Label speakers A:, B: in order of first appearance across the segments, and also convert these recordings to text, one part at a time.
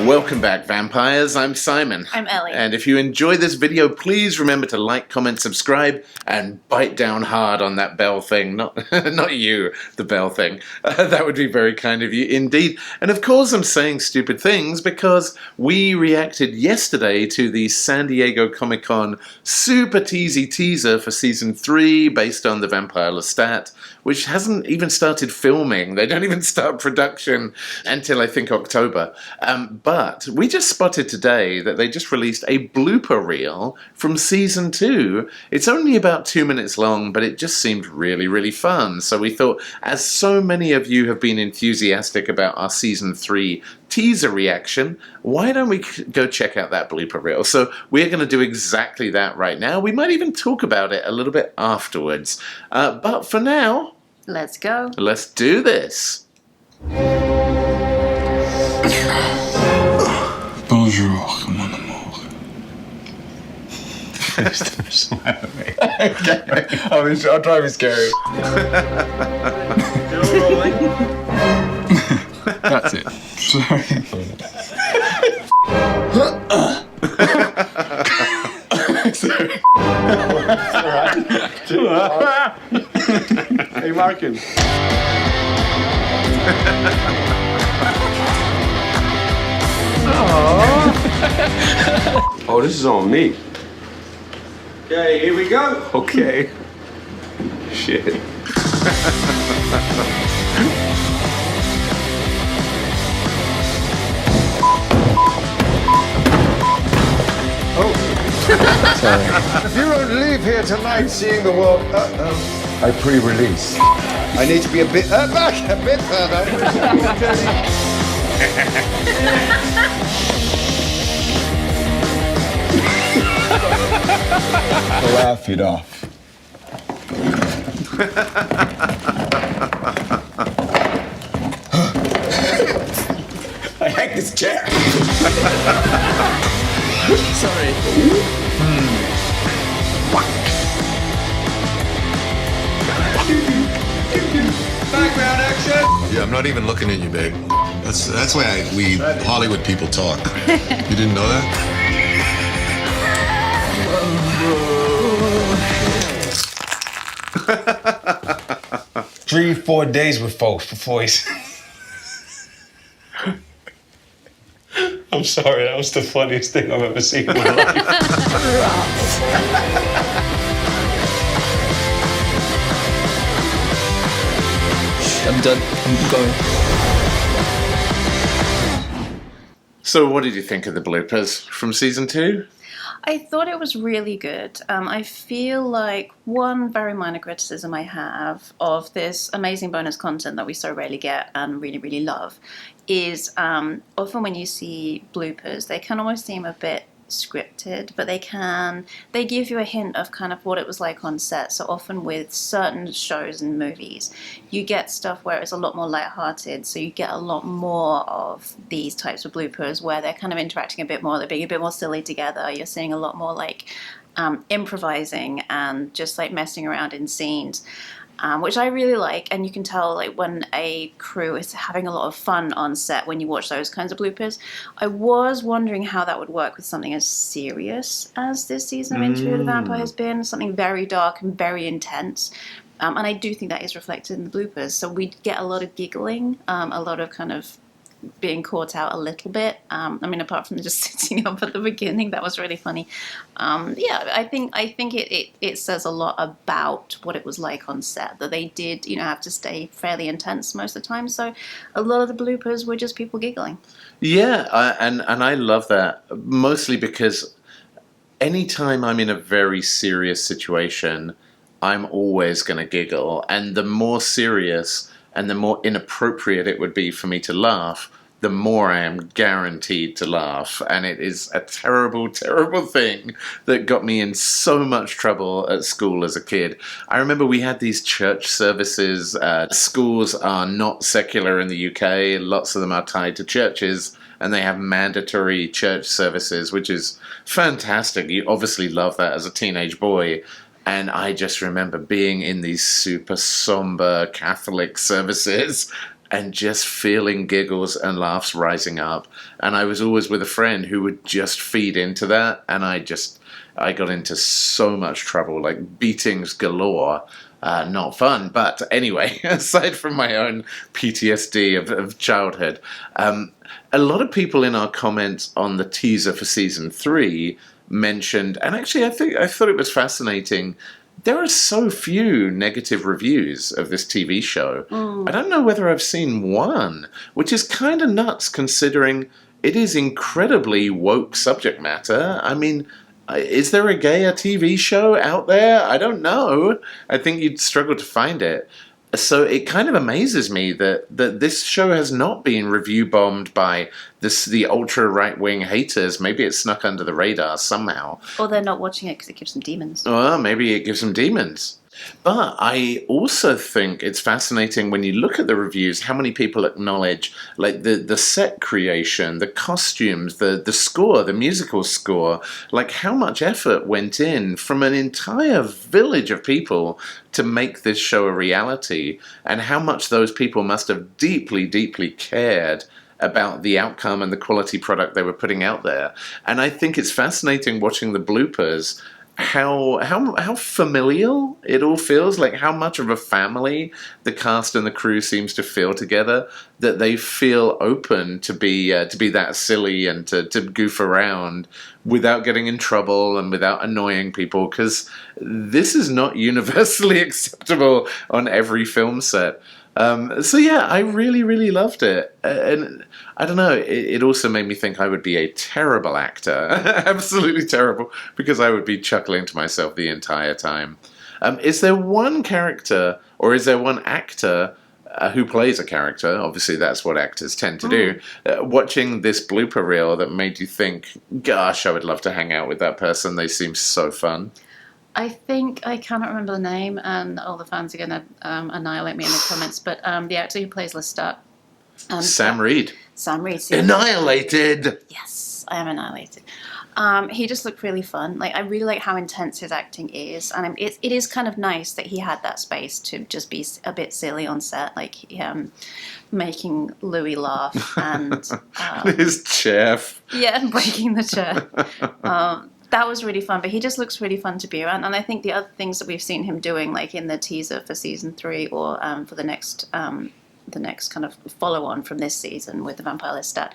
A: Welcome back, vampires. I'm Simon.
B: I'm Ellie.
A: And if you enjoy this video, please remember to like, comment, subscribe, and bite down hard on that bell thing. Not you, the bell thing. That would be very kind of you indeed. And of course I'm saying stupid things because we reacted yesterday to the San Diego Comic-Con super teasy teaser for Season 3 based on the Vampire Lestat, which hasn't even started filming. They don't even start production until I think October. But we just spotted today that they just released a blooper reel from Season 2. It's only about 2 minutes long, but it just seemed really, really fun. So we thought, as so many of you have been enthusiastic about our Season 3 teaser reaction, why don't we go check out that blooper reel? So we're going to do exactly that right now. We might even talk about it a little bit afterwards. But for now,
B: let's go.
A: Let's do this.
C: Bonjour, mon amour. Smile at me. Okay. I'll try to be scary. That's it. Sorry. Sorry.
D: Hey, Markin. Oh, this is on me. Okay, here we go. Okay. Shit.
C: Sorry.
D: If you don't leave here tonight seeing the world, I pre-release. I need to be a bit back, a bit further.
C: Laugh it off.
D: I hate this chair.
A: Sorry.
D: Background action.
E: Yeah, I'm not even looking at you, babe. That's why we Hollywood people talk. You didn't know that?
C: 3-4 days with folks before he's. I'm sorry, that was the funniest thing I've ever seen in my life.
F: I'm done. I'm going.
A: So what did you think of the bloopers from Season 2?
B: I thought it was really good. I feel like one very minor criticism I have of this amazing bonus content that we so rarely get and really, really love is often when you see bloopers, they can almost seem a bit scripted, but they give you a hint of kind of what it was like on set. So often with certain shows and movies, you get stuff where it's a lot more lighthearted, so you get a lot more of these types of bloopers where they're kind of interacting a bit more, they're being a bit more silly together. You're seeing a lot more like improvising and just like messing around in scenes. Which I really like, and you can tell like when a crew is having a lot of fun on set when you watch those kinds of bloopers. I was wondering how that would work with something as serious as this season of Interview with the Vampire has been, something very dark and very intense. And I do think that is reflected in the bloopers. So we get a lot of giggling, a lot of kind of being caught out a little bit. I mean, apart from just sitting up at the beginning, that was really funny. Yeah, I think it says a lot about what it was like on set, that they did, have to stay fairly intense most of the time. So a lot of the bloopers were just people giggling.
A: Yeah, and I love that, mostly because anytime I'm in a very serious situation, I'm always going to giggle. And the more serious and the more inappropriate it would be for me to laugh, the more I am guaranteed to laugh. And it is a terrible, terrible thing that got me in so much trouble at school as a kid. I remember we had these church services. Schools are not secular in the UK. Lots of them are tied to churches, and they have mandatory church services, which is fantastic. You obviously love that as a teenage boy. And I just remember being in these super somber Catholic services and just feeling giggles and laughs rising up. And I was always with a friend who would just feed into that, and I got into so much trouble, like beatings galore. Not fun, but anyway, aside from my own PTSD of childhood, a lot of people in our comments on the teaser for season 3 mentioned, and actually I thought it was fascinating, there are so few negative reviews of this TV show. I don't know whether I've seen one, which is kind of nuts considering it is incredibly woke subject matter. I mean, is there a gayer TV show out there? I don't know. I think you'd struggle to find it. So it kind of amazes me that this show has not been review bombed by the ultra right-wing haters. Maybe it snuck under the radar somehow.
B: Or they're not watching it because it gives them demons.
A: Well, maybe it gives them demons. But I also think it's fascinating when you look at the reviews, how many people acknowledge like the set creation, the costumes, the score, the musical score, like how much effort went in from an entire village of people to make this show a reality, and how much those people must have deeply, deeply cared about the outcome and the quality product they were putting out there. And I think it's fascinating watching the bloopers, how familial it all feels, like how much of a family the cast and the crew seems to feel together, that they feel open to be that silly and to goof around without getting in trouble and without annoying people, because this is not universally acceptable on every film set. So yeah, I really, really loved it. And I don't know, it also made me think I would be a terrible actor. Absolutely terrible, because I would be chuckling to myself the entire time. Is there one character, or is there one actor who plays a character, obviously that's what actors tend to do, watching this blooper reel that made you think, gosh, I would love to hang out with that person, they seem so fun?
B: I think I cannot remember the name, and all the fans are going to annihilate me in the comments. But the actor who plays Lestat,
A: Sam Reid.
B: Sam Reid.
A: Annihilated.
B: Yes, I am annihilated. He just looked really fun. Like I really like how intense his acting is, and it is kind of nice that he had that space to just be a bit silly on set, like making Louis laugh and
A: his chair.
B: Yeah, breaking the chair. That was really fun, but he just looks really fun to be around. And I think the other things that we've seen him doing, like in the teaser for season 3 or for the next kind of follow-on from this season with the Vampire Lestat,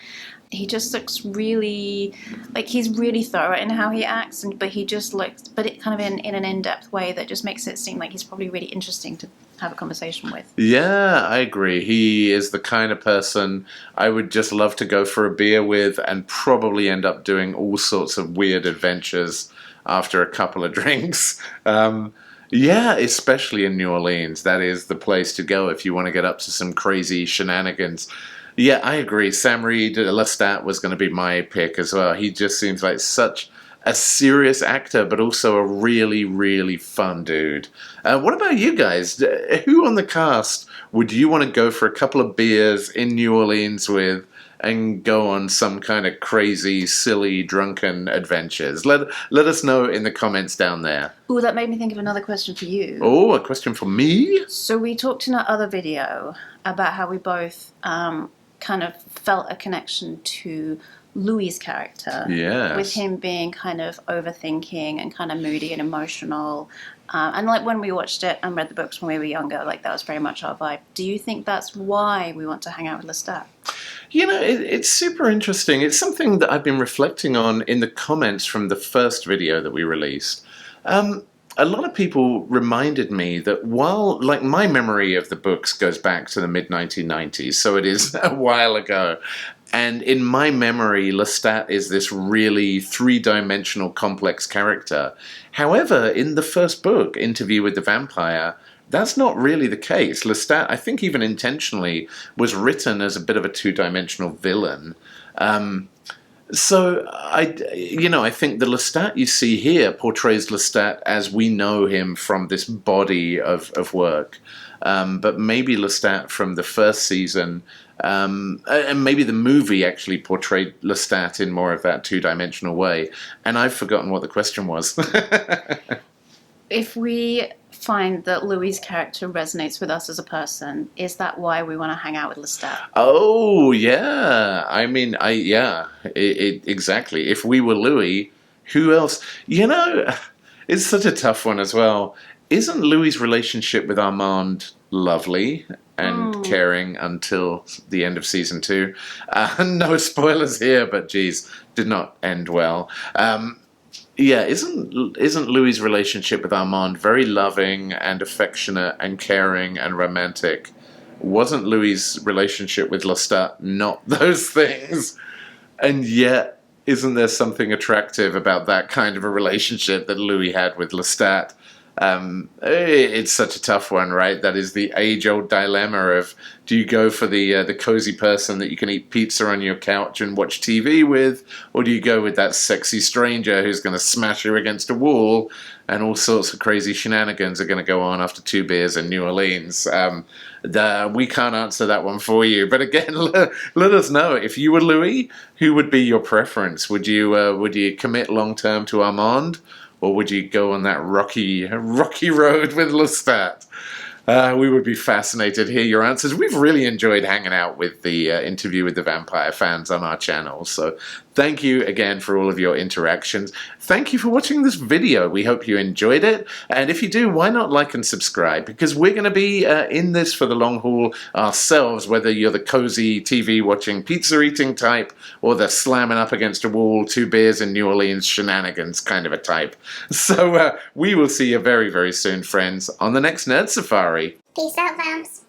B: he just looks really, like he's really thorough in how he acts, but he just looks, but it kind of in an in-depth way that just makes it seem like he's probably really interesting to have a conversation with.
A: Yeah, I agree. He is the kind of person I would just love to go for a beer with and probably end up doing all sorts of weird adventures after a couple of drinks. Yeah, especially in New Orleans. That is the place to go if you want to get up to some crazy shenanigans. Yeah, I agree. Sam Reid, Lestat was going to be my pick as well. He just seems like such a serious actor, but also a really, really fun dude. What about you guys? Who on the cast would you want to go for a couple of beers in New Orleans with and go on some kind of crazy, silly, drunken adventures? Let us know in the comments down there.
B: Ooh, that made me think of another question for you.
A: Oh, a question for me?
B: So we talked in our other video about how we both kind of felt a connection to Louis' character.
A: Yes.
B: With him being kind of overthinking and kind of moody and emotional. And like when we watched it and read the books when we were younger, like that was very much our vibe. Do you think that's why we want to hang out with Lestat?
A: You know, it's super interesting. It's something that I've been reflecting on in the comments from the first video that we released. A lot of people reminded me that while, like, my memory of the books goes back to the mid-1990s, so it is a while ago, and in my memory, Lestat is this really three-dimensional complex character. However, in the first book, Interview with the Vampire, that's not really the case. Lestat, I think even intentionally, was written as a bit of a two-dimensional villain. So, I think the Lestat you see here portrays Lestat as we know him from this body of work. But maybe Lestat from the first season, and maybe the movie actually portrayed Lestat in more of that two-dimensional way. And I've forgotten what the question was.
B: if we find that Louis' character resonates with us as a person, is that why we want to hang out with Lestat?
A: Oh, yeah. I mean, exactly. If we were Louis, who else? You know, it's such a tough one as well. Isn't Louis' relationship with Armand lovely and caring until the end of season 2? No spoilers here, but geez, did not end well. Yeah, isn't Louis' relationship with Armand very loving and affectionate and caring and romantic? Wasn't Louis' relationship with Lestat not those things? And yet, isn't there something attractive about that kind of a relationship that Louis had with Lestat? It's such a tough one, right? That is the age-old dilemma of, do you go for the cozy person that you can eat pizza on your couch and watch TV with, or do you go with that sexy stranger who's going to smash you against a wall, and all sorts of crazy shenanigans are going to go on after 2 beers in New Orleans? We can't answer that one for you, but again, let us know. If you were Louis, who would be your preference? Would you commit long-term to Armand? Or would you go on that rocky road with Lestat? We would be fascinated to hear your answers. We've really enjoyed hanging out with the interview with the vampire fans on our channel. So thank you again for all of your interactions. Thank you for watching this video. We hope you enjoyed it. And if you do, why not like and subscribe? Because we're going to be in this for the long haul ourselves, whether you're the cozy TV watching, pizza eating type, or the slamming up against a wall, 2 beers in New Orleans shenanigans kind of a type. So we will see you very, very soon, friends, on the next Nerd Safari.
G: Peace out, vamps.